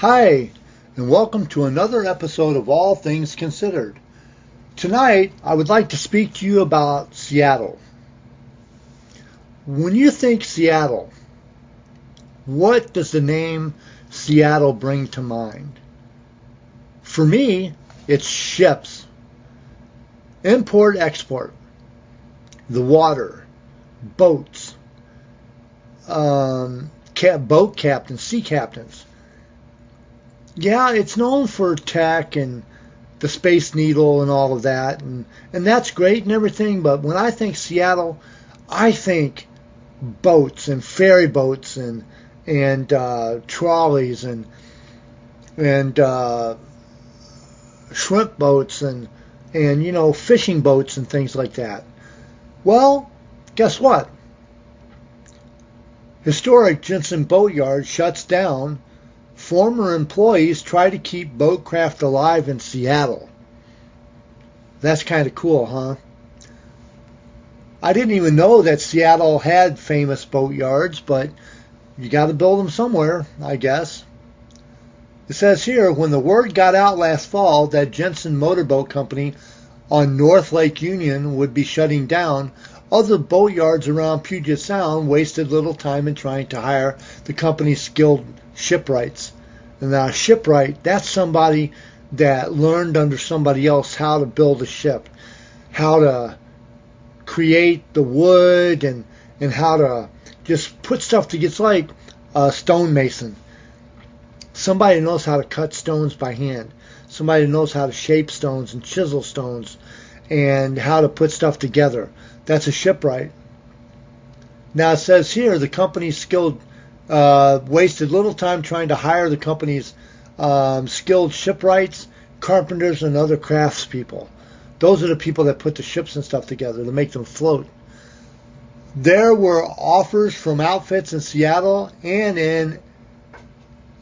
Hi, and welcome to another episode of All Things Considered. Tonight, I would like to speak to you about Seattle. When you think Seattle, what does the name Seattle bring to mind? For me, it's ships, import, export, the water, boats, boat captains, sea captains. Yeah, it's known for tech and the Space Needle and all of that, and that's great and everything, but when I think Seattle, I think boats and ferry boats and trolleys and shrimp boats and fishing boats and things like that. Well, guess what? Historic Jensen Boatyard shuts down. Former employees try to keep boatcraft alive in Seattle. That's kind of cool, huh? I didn't even know that Seattle had famous boatyards, but you got to build them somewhere, I guess. It says here, when the word got out last fall that Jensen Motorboat Company on North Lake Union would be shutting down, other boatyards around Puget Sound wasted little time in trying to hire the company's skilled shipwrights. And a shipwright, that's somebody that learned under somebody else how to build a ship, how to create the wood and how to just put stuff together. It's like a stonemason. Somebody knows how to cut stones by hand. Somebody knows how to shape stones and chisel stones and how to put stuff together. That's a shipwright. Now it says here the company's skilled wasted little time trying to hire the company's skilled shipwrights, carpenters, and other craftspeople. Those are the people that put the ships and stuff together to make them float. There were offers from outfits in Seattle and in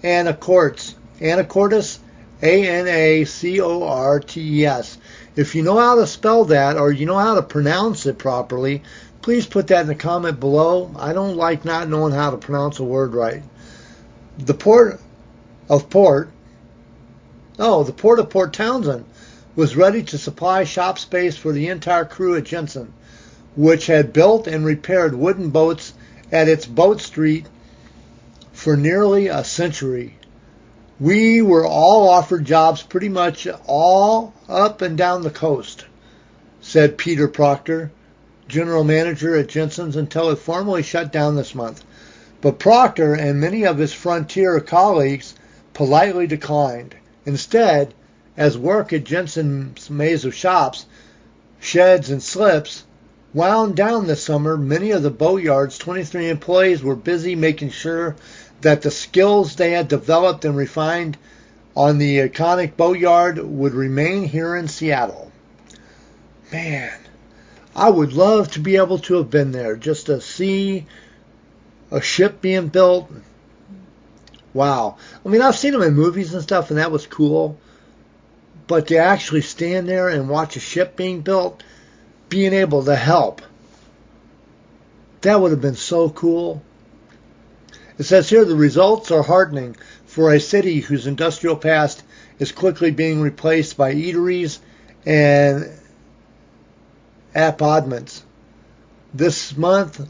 Anacortes. Anacortes, Anacortes. If you know how to spell that or you know how to pronounce it properly, please put that in the comment below. I don't like not knowing how to pronounce a word right. The Port of Port Townsend was ready to supply shop space for the entire crew at Jensen, which had built and repaired wooden boats at its boat street for nearly a century. We were all offered jobs pretty much all up and down the coast, said Peter Proctor, general manager at Jensen's, until it formally shut down this month. But Proctor and many of his Frontier colleagues politely declined. Instead, as work at Jensen's maze of shops, sheds, and slips wound down this summer, many of the boatyard's 23 employees were busy making sure that the skills they had developed and refined on the iconic boatyard would remain here in Seattle. Man, I would love to be able to have been there just to see a ship being built. Wow. I mean, I've seen them in movies and stuff, and that was cool. But to actually stand there and watch a ship being built, being able to help, that would have been so cool. It says here, the results are heartening for a city whose industrial past is quickly being replaced by eateries and apartments. This month,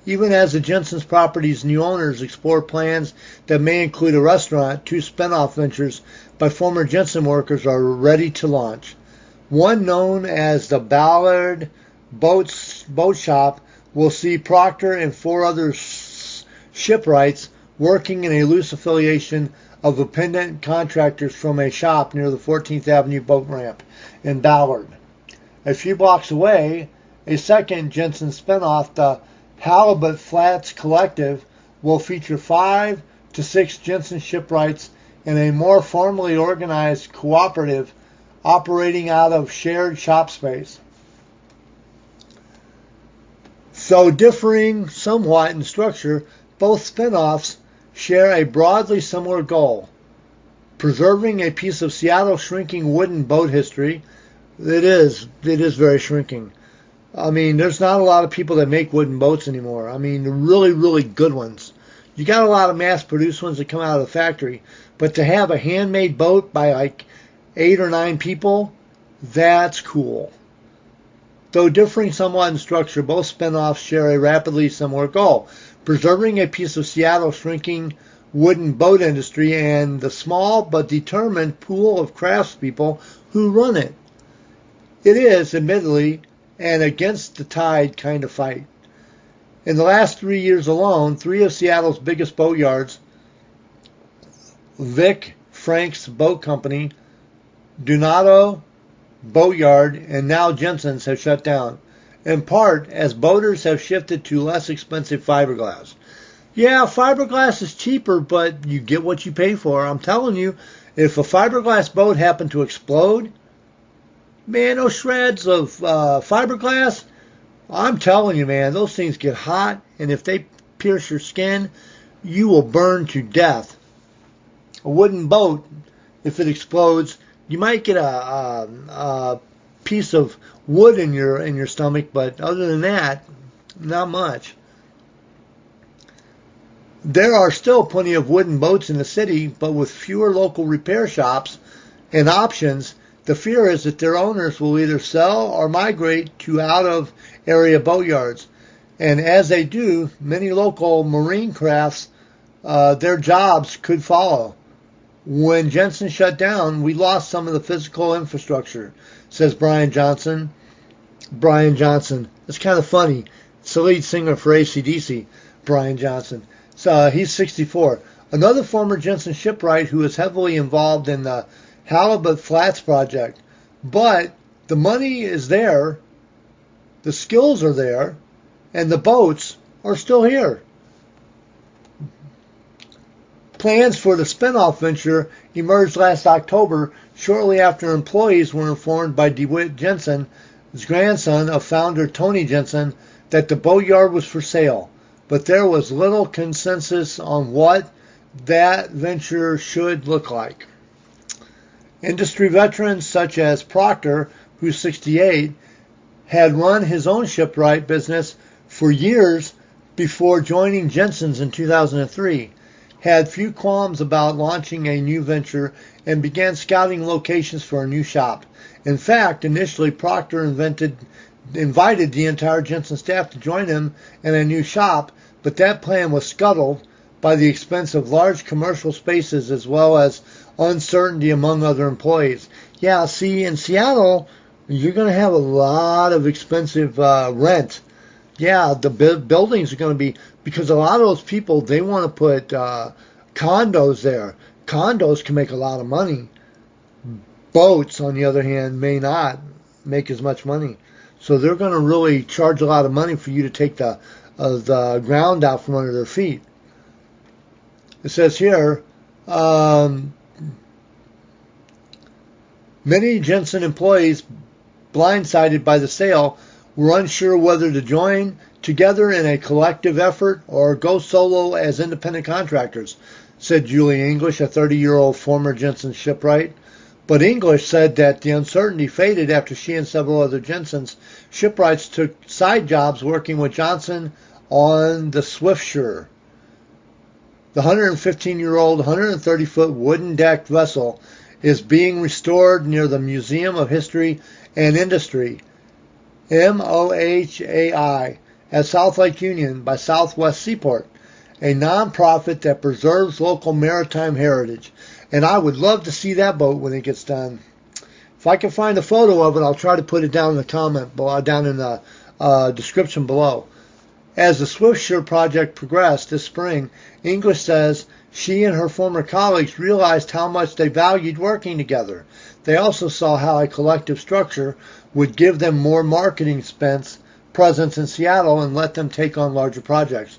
even as the Jensen's property's new owners explore plans that may include a restaurant, two spin-off ventures by former Jensen workers are ready to launch. One known as the Ballard Boat Shop will see Proctor and four other shipwrights working in a loose affiliation of independent contractors from a shop near the 14th Avenue boat ramp in Ballard. A few blocks away, a second Jensen spinoff, the Halibut Flats Collective, will feature 5 to 6 Jensen shipwrights in a more formally organized cooperative operating out of shared shop space. So differing somewhat in structure, both spin-offs share a broadly similar goal: preserving a piece of Seattle's shrinking wooden boat history. It is very shrinking. I mean, there's not a lot of people that make wooden boats anymore. I mean, the really, really good ones. You got a lot of mass-produced ones that come out of the factory, but to have a handmade boat by like 8 or 9 people, that's cool. Though differing somewhat in structure, both spin-offs share a rapidly similar goal: preserving a piece of Seattle's shrinking wooden boat industry and the small but determined pool of craftspeople who run it. It is, admittedly, an against-the-tide kind of fight. In the last 3 years alone, 3 of Seattle's biggest boatyards, Vic Frank's Boat Company, Donato Boatyard, and now Jensen's, have shut down, in part as boaters have shifted to less expensive fiberglass. Yeah, fiberglass is cheaper, but you get what you pay for. I'm telling you, if a fiberglass boat happened to explode, man, those shreds of fiberglass, I'm telling you, man, those things get hot, and if they pierce your skin, you will burn to death. A wooden boat, if it explodes, you might get a piece of wood in your stomach, but other than that, not much. There are still plenty of wooden boats in the city, but with fewer local repair shops and options, the fear is that their owners will either sell or migrate to out-of-area boatyards. And as they do, many local marine crafts, their jobs could follow. When Jensen shut down, we lost some of the physical infrastructure, says Brian Johnson. Brian Johnson. It's kind of funny. It's the lead singer for AC/DC, Brian Johnson. So he's 64. Another former Jensen shipwright who is heavily involved in the Halibut Flats project. But the money is there, the skills are there, and the boats are still here. Plans for the spin-off venture emerged last October, shortly after employees were informed by DeWitt Jensen, his grandson of founder Tony Jensen, that the boatyard was for sale. But there was little consensus on what that venture should look like. Industry veterans such as Proctor, who's 68, had run his own shipwright business for years before joining Jensen's in 2003. Had few qualms about launching a new venture and began scouting locations for a new shop. In fact, initially Proctor invited the entire Jensen staff to join him in a new shop, but that plan was scuttled by the expense of large commercial spaces as well as uncertainty among other employees. Yeah, see, in Seattle, you're going to have a lot of expensive rent. Yeah, the buildings are going to be, because a lot of those people, they want to put condos there. Condos can make a lot of money. Boats, on the other hand, may not make as much money. So they're going to really charge a lot of money for you to take the ground out from under their feet. It says here, many Jensen employees, blindsided by the sale, were unsure whether to join together in a collective effort or go solo as independent contractors, said Julie English, a 30-year-old former Jensen shipwright. But English said that the uncertainty faded after she and several other Jensen's shipwrights took side jobs working with Johnson on the Swiftsure. The 115-year-old, 130-foot wooden-decked vessel is being restored near the Museum of History and Industry, MOHAI, at South Lake Union by Southwest Seaport, a nonprofit that preserves local maritime heritage. And I would love to see that boat when it gets done. If I can find a photo of it, I'll try to put it down in the comment below, down in the description below. As the Swiftsure project progressed this spring, English says she and her former colleagues realized how much they valued working together. They also saw how a collective structure would give them more marketing presence in Seattle and let them take on larger projects.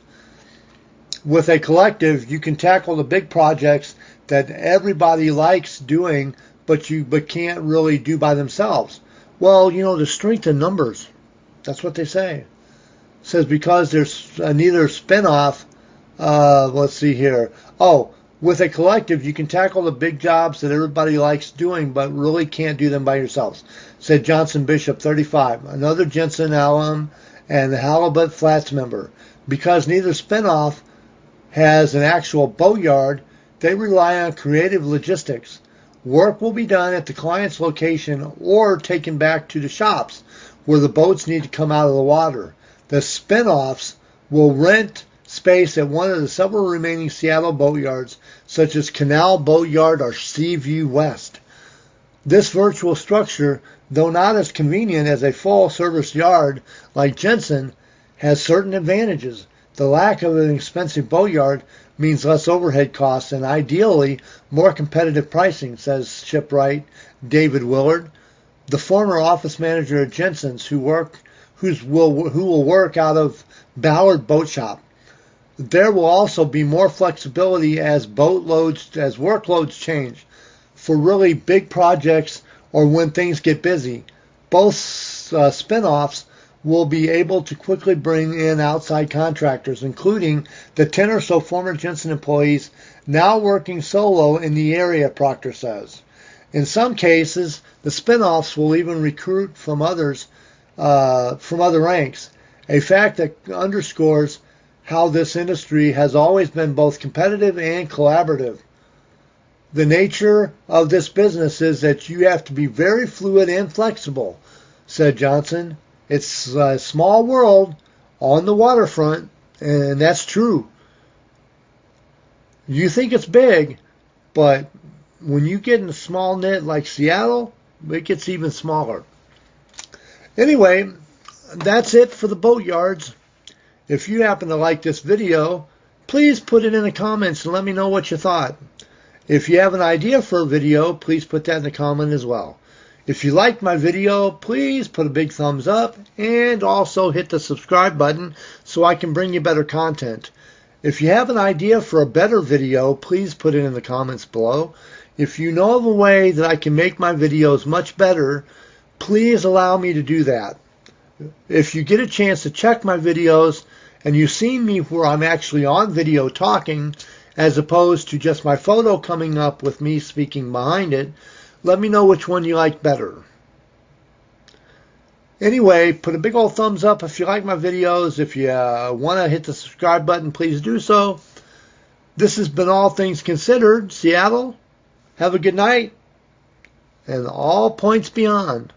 With a collective, you can tackle the big projects that everybody likes doing, but can't really do by themselves. Well, you know, the strength in numbers. That's what they say. It says because there's neither spin-off, let's see here. Oh, with a collective, you can tackle the big jobs that everybody likes doing, but really can't do them by yourselves, said Johnson Bishop, 35, another Jensen alum and the Halibut Flats member. Because neither spin-off has an actual boatyard, they rely on creative logistics. Work will be done at the client's location or taken back to the shops where the boats need to come out of the water. The spin-offs will rent space at one of the several remaining Seattle boatyards, such as Canal Boatyard or Seaview West. This virtual structure, though not as convenient as a full-service yard like Jensen, has certain advantages. The lack of an expensive boatyard means less overhead costs and ideally more competitive pricing, says shipwright David Willard, the former office manager at Jensen's, who will work out of Ballard Boat Shop. There will also be more flexibility as workloads change. For really big projects or when things get busy, both spin-offs will be able to quickly bring in outside contractors, including the 10 or so former Jensen employees now working solo in the area, Proctor says. In some cases, the spin-offs will even recruit from other ranks, a fact that underscores how this industry has always been both competitive and collaborative. The nature of this business is that you have to be very fluid and flexible, said Johnson. It's a small world on the waterfront, and that's true. You think it's big, but when you get in a small knit like Seattle, it gets even smaller. Anyway, that's it for the boatyards. If you happen to like this video, please put it in the comments and let me know what you thought. If you have an idea for a video, please put that in the comment as well. If you liked my video, please put a big thumbs up and also hit the subscribe button so I can bring you better content. If you have an idea for a better video, please put it in the comments below. If you know of a way that I can make my videos much better, please allow me to do that. If you get a chance to check my videos and you've seen me where I'm actually on video talking as opposed to just my photo coming up with me speaking behind it, let me know which one you like better. Anyway, put a big old thumbs up if you like my videos. If you want to hit the subscribe button, please do so. This has been All Things Considered, Seattle. Have a good night, and all points beyond.